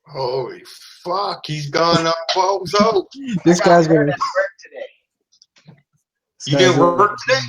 Holy fuck, he's gone up bozo. This guy's gonna hurt at work today. You didn't work today?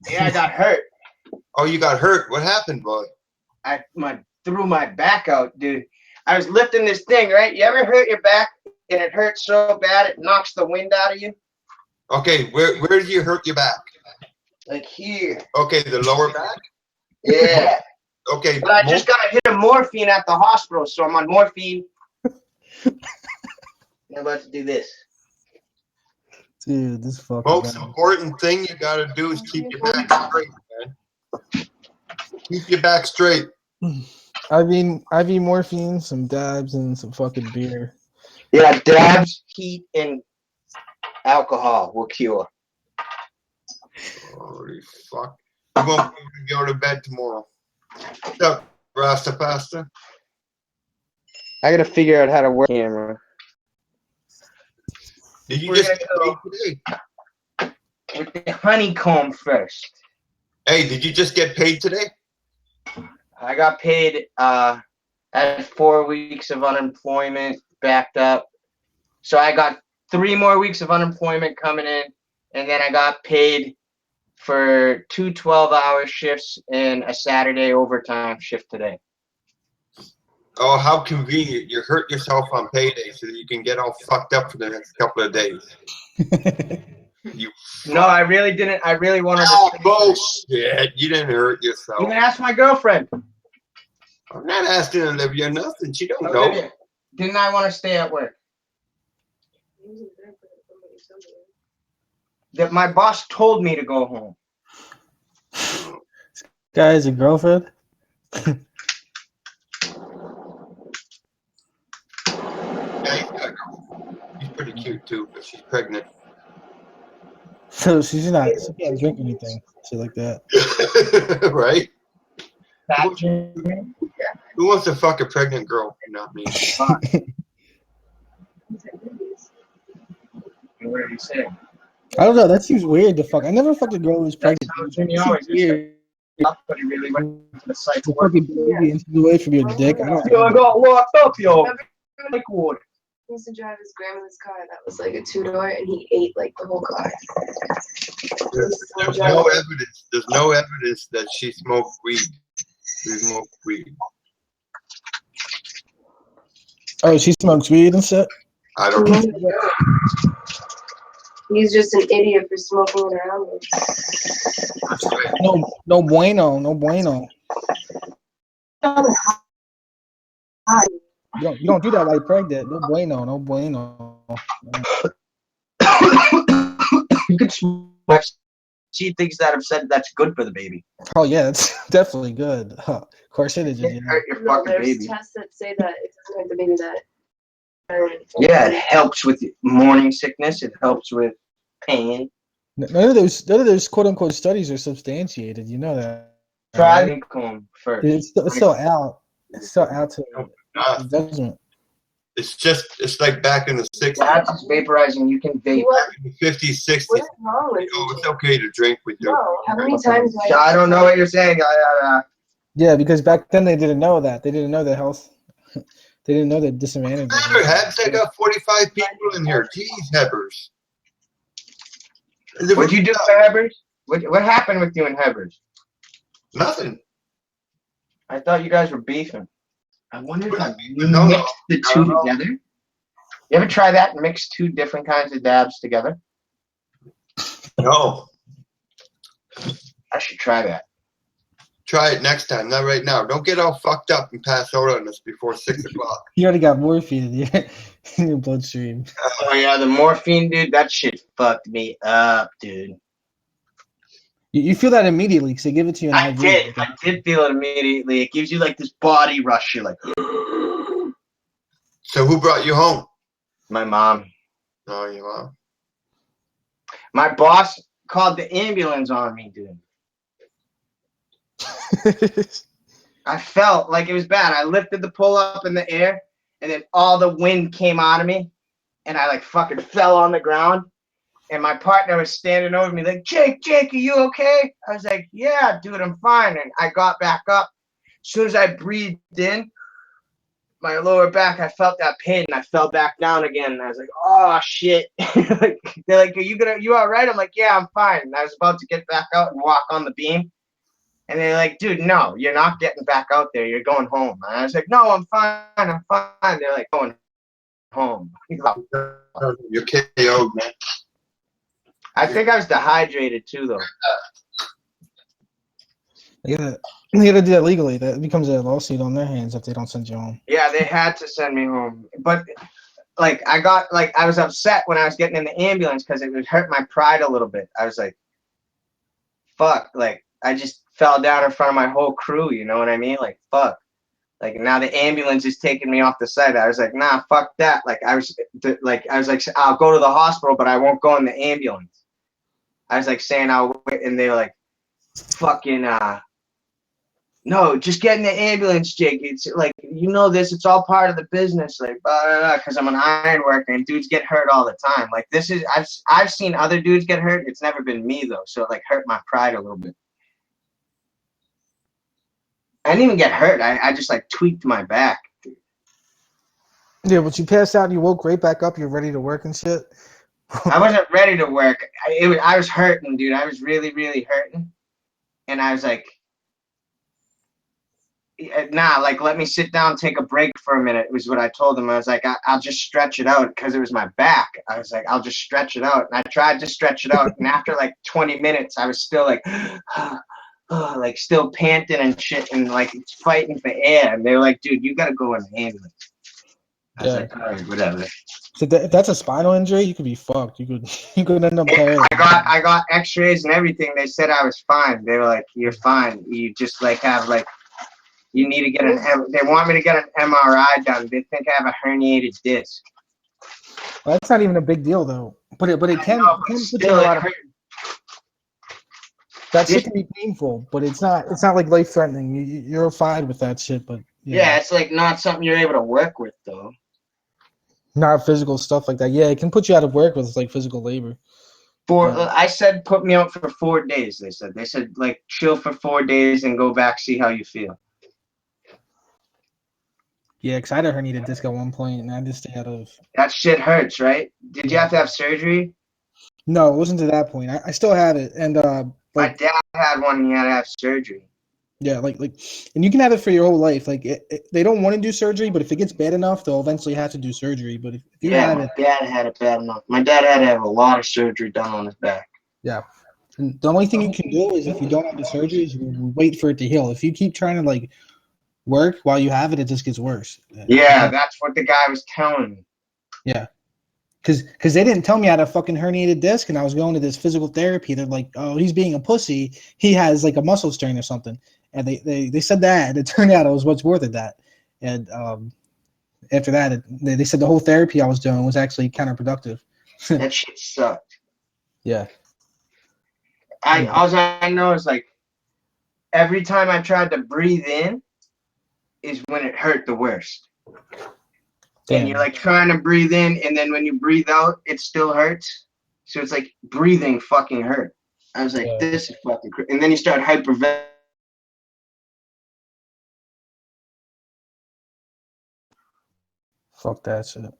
Yeah, I got hurt. Oh, you got hurt. What happened, boy? I threw my back out, dude. I was lifting this thing, right? You ever hurt your back and it hurts so bad it knocks the wind out of you? Okay, where did you hurt your back? Like here. Okay, the lower back? Yeah. Okay. But I just got a hit of morphine at the hospital, so I'm on morphine. I'm about to do this. Dude, this fucking Most guy. important thing you gotta do is keep your back straight, man. Keep your back straight. IV morphine, some dabs, and some fucking beer. Yeah, dabs, heat, and alcohol will cure. Holy fuck. You won't be able to go to bed tomorrow. What's up, Rasta Pasta? I gotta figure out how to work the camera. Did you We're just gonna get go paid today? with the honeycomb first. Hey, did you just get paid today? I got paid I had 4 weeks of unemployment backed up. So I got 3 more weeks of unemployment coming in, and then I got paid for 2 12-hour shifts and a Saturday overtime shift today. Oh, how convenient. You hurt yourself on payday so that you can get all fucked up for the next couple of days. No, I really didn't. I really wanted Oh, to. bullshit. You didn't hurt yourself. You can ask my girlfriend. I'm not asking Olivia nothing. She don't know. Olivia, didn't I want to stay at work? That my boss told me to go home. This guy has a girlfriend? Yeah, he's got a girlfriend. She's pretty cute too, but she's pregnant. So she can't drink anything. Shit like that. Right? That Who wants to fuck a pregnant girl? Not me. What are you saying? I don't know. That seems weird to fuck. I never fucked a girl who was That's pregnant. how Jimmy always Weird. but he really went to the site To to work. fucking baby into the way from your dick. I don't Yo, I know. got locked up, yo. Like what? He used to drive his grandmother's car that was like a 2-door, and he ate like the whole car. There's no evidence. There's no evidence that she smoked weed. She smoked weed. Oh, she smokes weed and shit? I don't know. He's just an idiot for smoking it around me. That's right. No bueno. No bueno. You don't do that while you're pregnant. No bueno. No bueno. You can smoke. She thinks that I've said that's good for the baby. Oh, yeah. It's definitely good. Huh. Carcinogens, you know. Hurt your No, fucking there's baby. tests that say that it doesn't hurt the baby that. Yeah, it helps with morning sickness. It helps with pain. None of those quote unquote studies are substantiated. You know that. Try the comb first. It's still out. It's still out to judgment. It's like back in the 60s, That's just vaporizing. You can vape. in the 50s, 60s. What's wrong with Oh, you? it's okay to drink with your. No. How many times? So I don't know what you're saying. Yeah, because back then they didn't know that. They didn't know the health. They didn't know the disadvantages. Hebs, I got 45 people in here. Jeez, Hebbers. What'd you do for Hebbers? What happened with you and Hebbers? Nothing. I thought you guys were beefing. I wonder if you No, no. mixed the two together. You ever try that and mix 2 different kinds of dabs together? No. I should try that. Try it next time, not right now. Don't get all fucked up and pass out on us before 6 o'clock. You already got morphine in your bloodstream. Oh yeah, the morphine, dude. That shit fucked me up, dude. You feel that immediately because they give it to you in I IV. did feel it immediately. It gives you like this body rush. You're like, So who brought you home? my mom. Oh, your mom. My boss called the ambulance on me, dude. I felt like it was bad. I lifted the pull up in the air, and then all the wind came out of me, and I like fucking fell on the ground. And my partner was standing over me like, Jake, are you okay? I was like, yeah, dude, I'm fine. And I got back up. As soon as I breathed in, my lower back, I felt that pain, and I fell back down again. And I was like, "Oh shit!" Like, they're like, you all right?" I'm like, "Yeah, I'm fine." And I was about to get back out and walk on the beam, and they're like, "Dude, no, you're not getting back out there. You're going home." And I was like, "No, I'm fine. I'm fine." They're like, "Going home." You're KO'd, man. I think I was dehydrated too, though. They gotta do that legally. That becomes a lawsuit on their hands if they don't send you home. Yeah, they had to send me home, but like I was upset when I was getting in the ambulance because it would hurt my pride a little bit. I was like, fuck, like I just fell down in front of my whole crew, you know what I mean? Like, fuck. Like, now the ambulance is taking me off the site. I was like, nah, fuck that. Like I was like, I'll go to the hospital, but I won't go in the ambulance. I was like saying I'll wait, and they were like, fucking no, just get in the ambulance, Jake. It's like, you know this, it's all part of the business, like, blah, blah, blah, because I'm an iron worker and dudes get hurt all the time. Like, this is, I've seen other dudes get hurt. It's never been me, though, so it, like, hurt my pride a little bit. I didn't even get hurt. I just, like, tweaked my back. Yeah, but you passed out and you woke right back up. You're ready to work and shit. I wasn't ready to work. I was hurting, dude. I was really, really hurting. And I was like, nah, like, let me sit down, take a break for a minute, was what I told him. I was like, I'll just stretch it out because it was my back. I was like, I'll just stretch it out. And I tried to stretch it out. And after like 20 minutes, I was still like, like still panting and shit and like fighting for air. And they were like, dude, you got to go in the ambulance. I was like, all right, whatever. So if that's a spinal injury, you could be fucked. You could end up paralyzed. I got x-rays and everything. They said I was fine. They were like, you're fine. You just like have like, you need to get they want me to get an MRI done. They think I have a herniated disc. Well, that's not even a big deal though. But it can put you in a lot of. That shit can be painful, but it's not like life threatening. You're fine with that shit, but yeah, it's like not something you're able to work with though. Not physical stuff like that. Yeah, it can put you out of work with like physical labor. I said put me out for 4 days. They said like chill for 4 days and go back, see how you feel. Yeah, because I had a herniated disc at one point, and I just stay out of. That shit hurts, right? Did you have to have surgery? No, it wasn't to that point. I still have it, and my dad had one, and he had to have surgery. Yeah, like, and you can have it for your whole life. Like, they don't want to do surgery, but if it gets bad enough, they'll eventually have to do surgery. But if you have it, my dad had it bad enough. My dad had to have a lot of surgery done on his back. Yeah, and the only thing you can do is if you don't have the surgery, is wait for it to heal. If you keep trying to like work while you have it, it just gets worse. Yeah, that's what the guy was telling me. Yeah. Because they didn't tell me I had a fucking herniated disc, and I was going to this physical therapy. They're like, oh, he's being a pussy. He has like a muscle strain or something. And they said that, and it turned out it was much more than that. And after that, they said the whole therapy I was doing was actually counterproductive. That shit sucked. Yeah. All I know is like every time I tried to breathe in is when it hurt the worst. Damn. And you're like trying to breathe in, and then when you breathe out, it still hurts. So it's like breathing fucking hurt. I was like, this is fucking crazy. And then you start hyperventilating. Fuck that shit.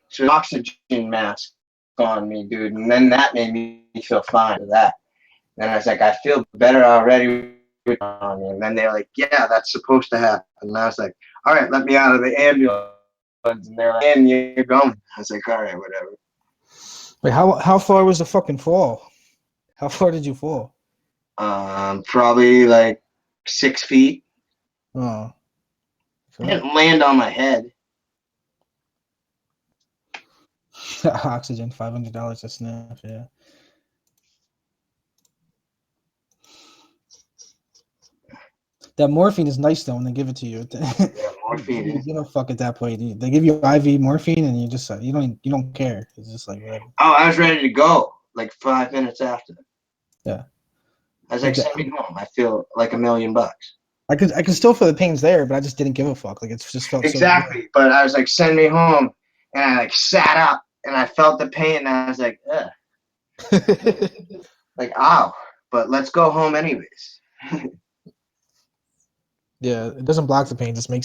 So oxygen mask on me, dude. And then that made me feel fine with that. And I was like, I feel better already with on me. And then they're like, yeah, that's supposed to happen. And I was like, all right, let me out of the ambulance. And they're like, and you're going. I was like, all right, whatever. Wait, how far was the fucking fall? How far did you fall? Probably like 6 feet. Oh. I didn't land on my head. Oxygen, $500 a sniff, yeah. That morphine is nice though when they give it to you. Yeah, morphine. You don't fuck at that point. They give you IV morphine and you just you don't care. It's just like whatever. Oh, I was ready to go like 5 minutes after. Yeah. I was like, send me home. I feel like $1 million. I could still feel the pains there, but I just didn't give a fuck. Like it's just felt exactly. So but I was like, send me home, and I like sat up and I felt the pain and I was like, ugh. Like, ow. But let's go home anyways. Yeah, it doesn't block the pain, it just makes